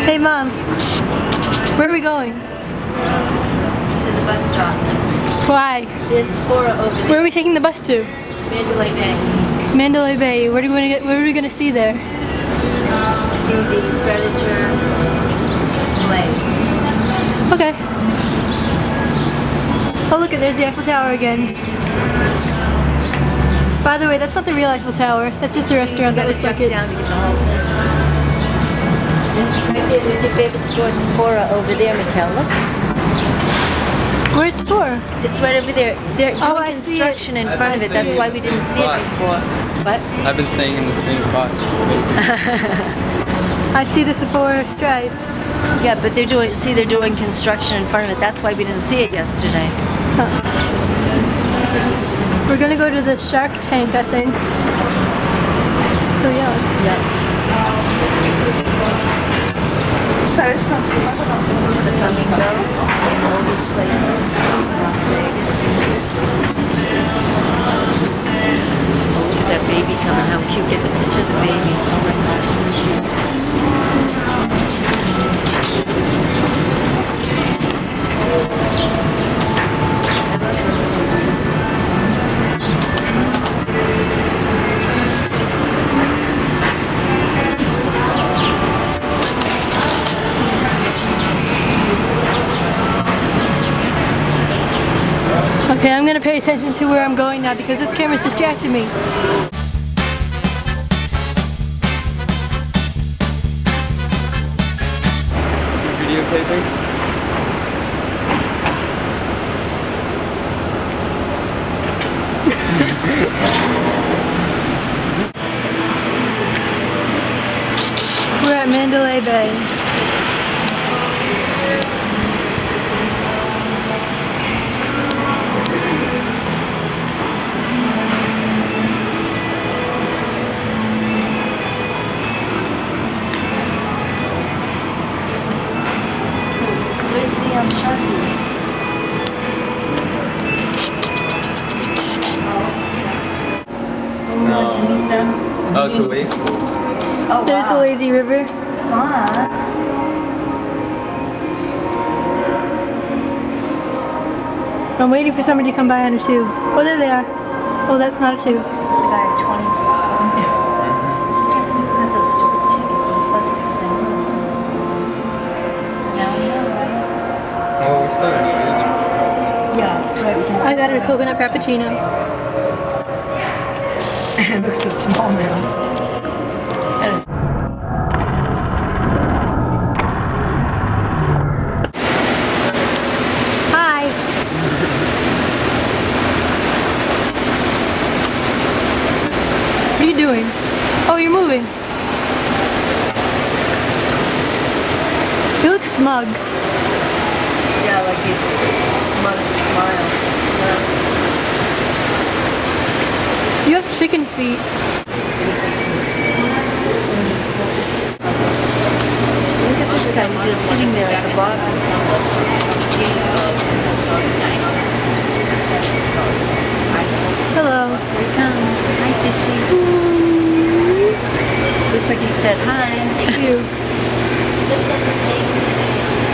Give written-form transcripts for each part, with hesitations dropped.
Hey Mom, where are we going? To the bus stop. Why? There's Sephora over there. Where are we taking the bus to? Mandalay Bay. Mandalay Bay. What are we gonna see there? See the Predator display. Okay. Oh look, there's the Eiffel Tower again. By the way, that's not the real Eiffel Tower. That's just a restaurant that looks like it. Down to get the whole thing. Right there, there's your favorite store, Sephora, over there, Mattel. Look. Where's Sephora? It's right over there. They're doing construction in front of it. That's why we didn't see it before. What? I've been staying in the same spot. I see the Sephora stripes. Yeah, but they're doing construction in front of it. That's why we didn't see it yesterday. Huh. We're gonna go to the Shark Tank, I think. So yeah. Yes. The flamingo, all these places. Look at that baby coming. How cute! Get the picture of the baby. Oh my gosh. Okay, I'm gonna pay attention to where I'm going now because this camera's distracting me. Videotaping? We're at Mandalay Bay. Where's the Sharky? We want to meet them. Oh, it's a wave? Oh, There's the wow. lazy river. Fun. I'm waiting for somebody to come by on a tube. Oh, there they are. Oh, that's not a tube. The guy at 20 for going there. I can't believe we got those stupid tickets, those bus tickets. Now we know, right? Well, we're still gonna use them. Yeah, right. We can I got a coconut frappuccino. It looks so small now. That is Hi. What are you doing? Oh, you're moving. You look smug. yeah, like he's smug smile. You have chicken feet. Look at this guy, he's just sitting there at the bottom. Hello. Here he comes. Hi, fishy. Looks like he said hi. Thank you.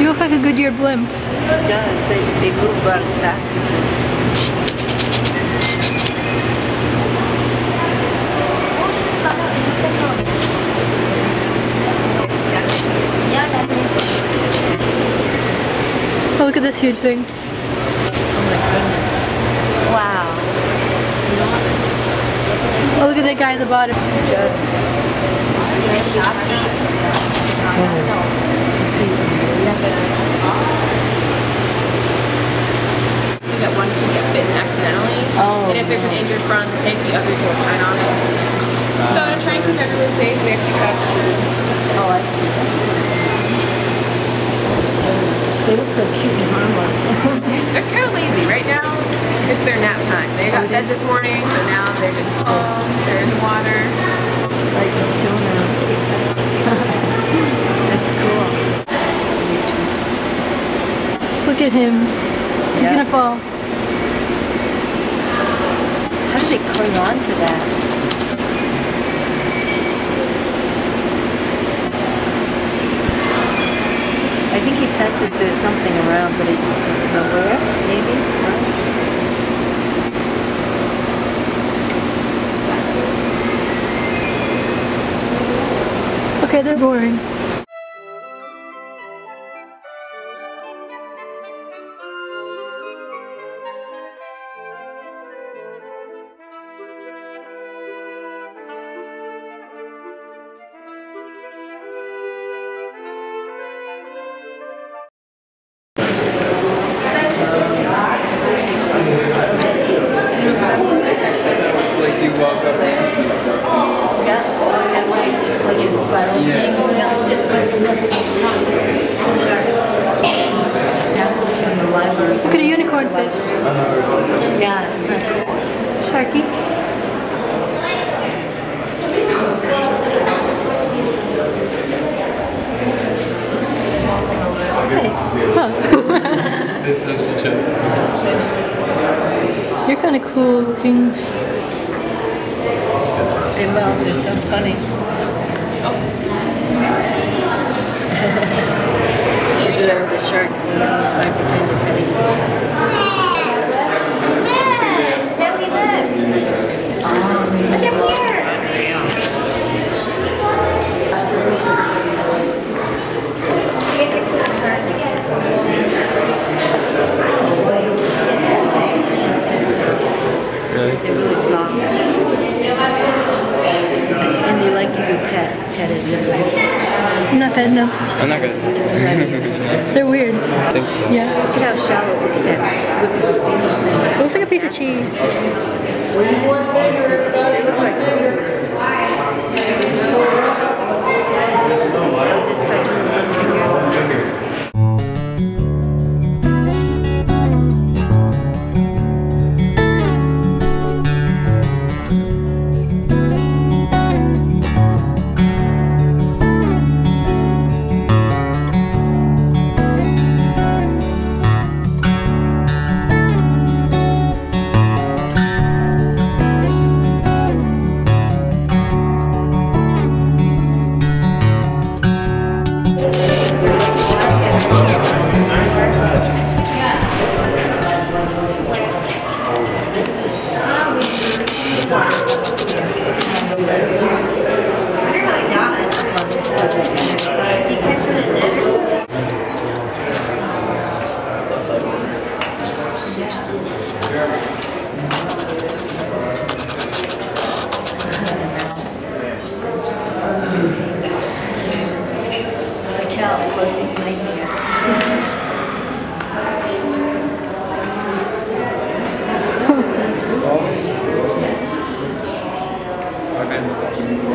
You look like a Goodyear blimp. He does. They move about as fast as we. Oh, look at this huge thing. Oh my goodness. Wow. Oh, look at that guy at the bottom. He does. That one can get bitten accidentally. Oh. And if there's an injured front tank, the others will turn on it. So to try and keep everyone safe, we actually cut the food. Oh, I see. They look so cute and harmless. They're kind of lazy. Right now, it's their nap time. They got fed this morning, so now they're just calm. They're in the water. Like just chilling out. That's cool. Look at him. He's gonna fall. How do they cling on to that? think he senses there's something around, but he just doesn't know where. Maybe. Okay, they're boring. Like you walk up and you see stuff. Yeah, kind of like a spiral thing. It's supposed to look at the top. Passes from the library. Look at a unicorn fish. Yeah, isn't that cool? Sharky. You're kind of cool looking. Their mouths are so funny. She did that with the shark. That was my pretender petting. Zoe, look! Look up here! Really? They're really soft. And they like to be petted. I'm not petting them. I'm not gonna. They're weird. I think so. Yeah. Look at how shallow. Look at that whipping steam thing. It looks like a piece of cheese. They look like leaves. I'm just touching with one finger.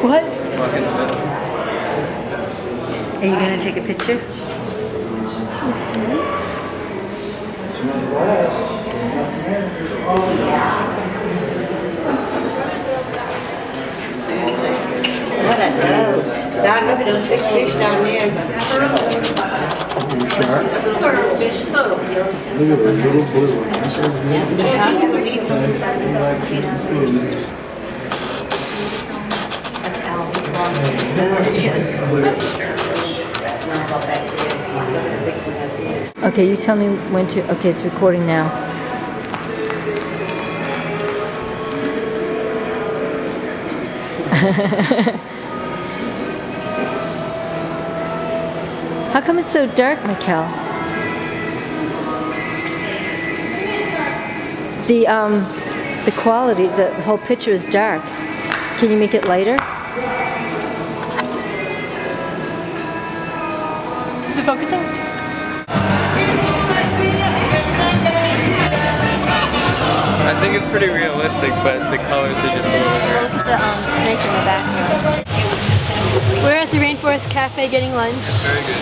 What? Are you going to take a picture? What a nose. God, look at those big fish down there. The shark is big. That's Al's long. Yes. Okay, you tell me when to. Okay, it's recording now. How come it's so dark, Mikkel? The quality, the whole picture is dark. Can you make it lighter? Is it focusing? I think it's pretty realistic, but the colors are just a little Well, weird. look at the snake in the background. We're at the Rainforest Cafe getting lunch. It's very good.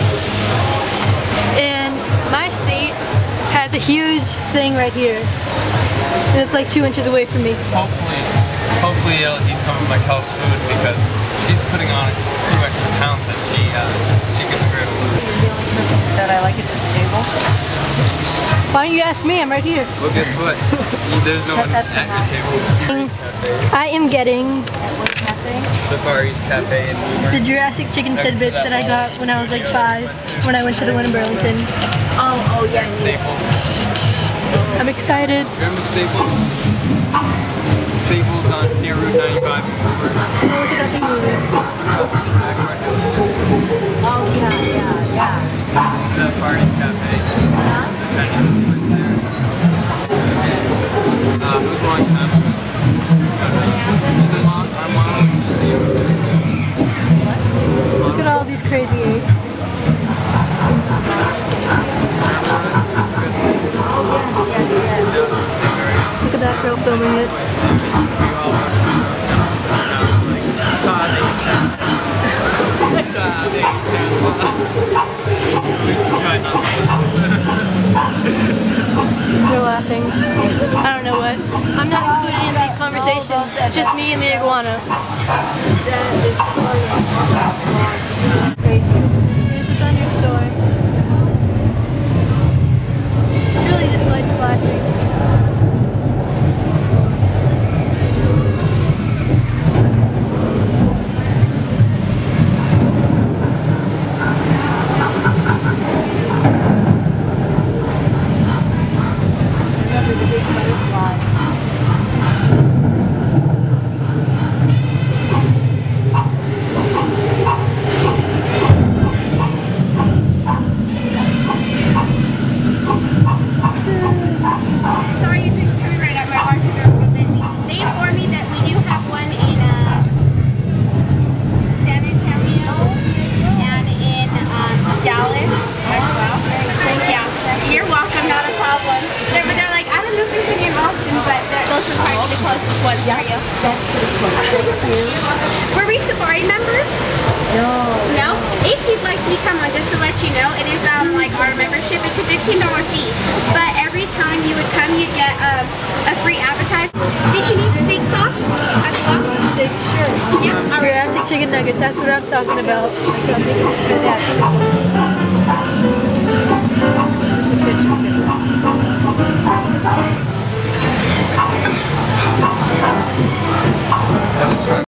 And my seat has a huge thing right here. And it's like 2 inches away from me. Hopefully it'll eat some of my Kel's food because she's putting on a few extra pounds that she gets rid of. That I like at this table. Why don't you ask me, I'm right here. Well, guess what? There's no one at your table. I am getting Safari's Cafe in New the Jurassic chicken tidbits that I got when I was like 5, when I went to the one in Burlington. Oh, yeah. Staples. I'm excited. Remember Staples? Staples on near Route 95 in Woodward. Look at that big movie. Oh, yeah. The Party Cafe. It was a long time ago. Look at all these crazy eggs. Look at that girl filming it. They're laughing. I don't know what. I'm not included in these conversations. It's just me and the iguana. Here's the thunderstorm. It's really just light splashing. Were we Safari members? No. No? If you'd like to become one, just to let you know, it is like our membership. It's a $15 fee. But every time you would come, you'd get a free appetizer. Did you need steak sauce as well? Steak, sure. Yeah. All right. Jurassic chicken nuggets, that's what I'm talking about. I'll take a picture of that